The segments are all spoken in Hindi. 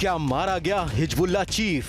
क्या मारा गया हिजबुल्लाह चीफ?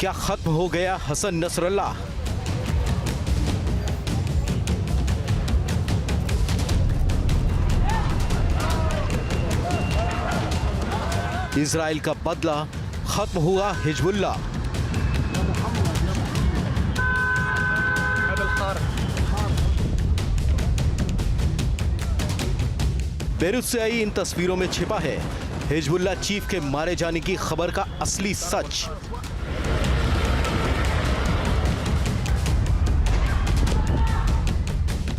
क्या खत्म हो गया हसन नसरल्लाह? इजराइल का बदला, खत्म हुआ हिजबुल्लाह। बेरूत से आई इन तस्वीरों में छिपा है हिजबुल्लाह चीफ के मारे जाने की खबर का असली सच।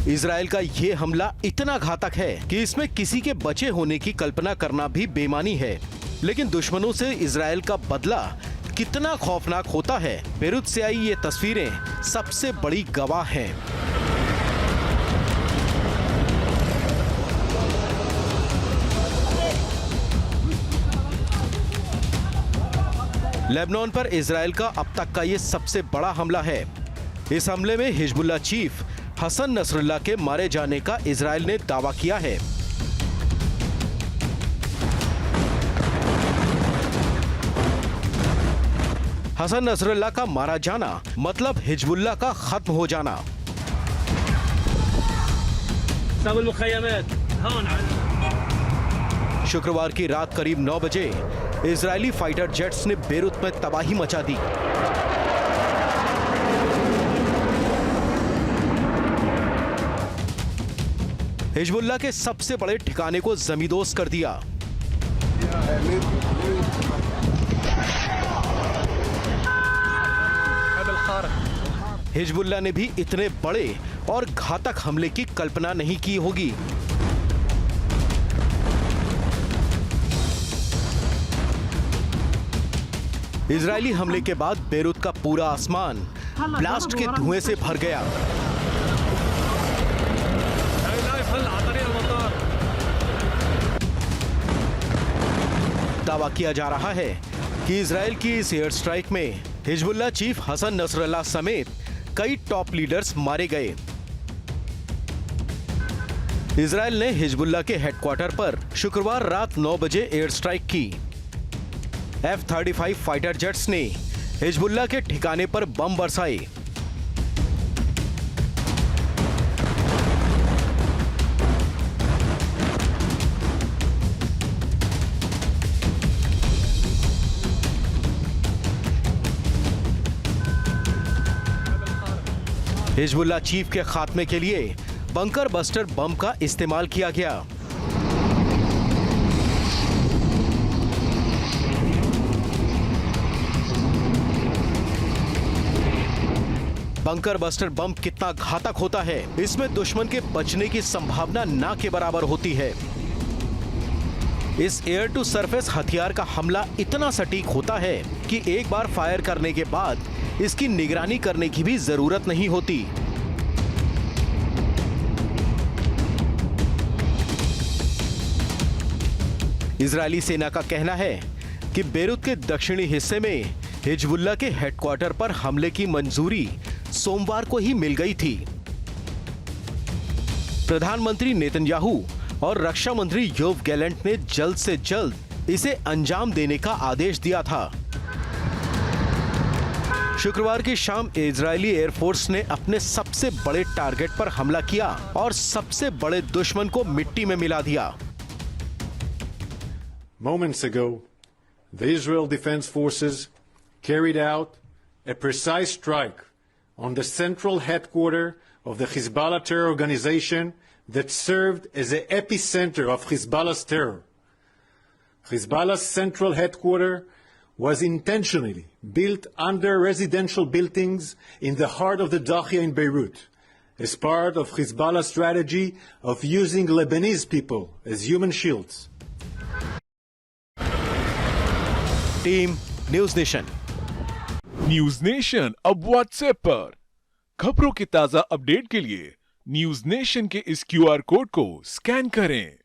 इजराइल का यह हमला इतना घातक है कि इसमें किसी के बचे होने की कल्पना करना भी बेमानी है। लेकिन दुश्मनों से इजराइल का बदला कितना खौफनाक होता है, बेरूत से आई ये तस्वीरें सबसे बड़ी गवाह हैं। लेबनान पर इजराइल का अब तक का ये सबसे बड़ा हमला है। इस हमले में हिजबुल्लाह चीफ हसन नसरुल्लाह के मारे जाने का इजराइल ने दावा किया है। हसन नसरुल्लाह का मारा जाना मतलब हिजबुल्लाह का खत्म हो जाना। शुक्रवार की रात करीब 9 बजे इजरायली फाइटर जेट्स ने बेरूत में तबाही मचा दी। हिजबुल्लाह के सबसे बड़े ठिकाने को जमींदोज कर दिया। हिजबुल्लाह ने भी इतने बड़े और घातक हमले की कल्पना नहीं की होगी। इजरायली हमले के बाद बेरूत का पूरा आसमान ब्लास्ट के धुएं से भर गया। दावा किया जा रहा है कि इजराइल की इस एयर स्ट्राइक में हिजबुल्लाह चीफ हसन नसरुल्लाह समेत कई टॉप लीडर्स मारे गए। इजराइल ने हिजबुल्लाह के हेडक्वार्टर पर शुक्रवार रात 9 बजे एयर स्ट्राइक की। F-35 फाइटर जेट्स ने हिजबुल्लाह के ठिकाने पर बम बरसाए। हिजबुल्लाह चीफ के खात्मे के लिए बंकर बस्टर बम का इस्तेमाल किया गया। बंकर बस्टर बम कितना घातक होता है, इसमें दुश्मन के बचने की संभावना ना के बराबर होती है। इस एयर टू सरफेस हथियार का हमला इतना सटीक होता है कि एक बार फायर करने के बाद इसकी निगरानी करने की भी जरूरत नहीं होती। इजरायली सेना का कहना है कि बेरूत के दक्षिणी हिस्से में हिजबुल्लाह के हेडक्वार्टर पर हमले की मंजूरी सोमवार को ही मिल गई थी। प्रधानमंत्री नेतन्याहू और रक्षा मंत्री योव गैलेंट ने जल्द से जल्द इसे अंजाम देने का आदेश दिया था। शुक्रवार की शाम इजरायली एयरफोर्स ने अपने सबसे बड़े टारगेट पर हमला किया और सबसे बड़े दुश्मन को मिट्टी में मिला दिया। Moments ago, the Israel Defense Forces carried out a precise strike on the central headquarters of the Hezbollah terror organization that served as the epicenter of Hezbollah's terror. Hezbollah's central headquarters was intentionally built under residential buildings in the heart of the Dakhia in Beirut, as part of Hezbollah's strategy of using Lebanese people as human shields. Team news nation. News nation अब व्हाट्सएप पर खबरों के ताजा अपडेट के लिए न्यूज नेशन के इस QR कोड को स्कैन करें।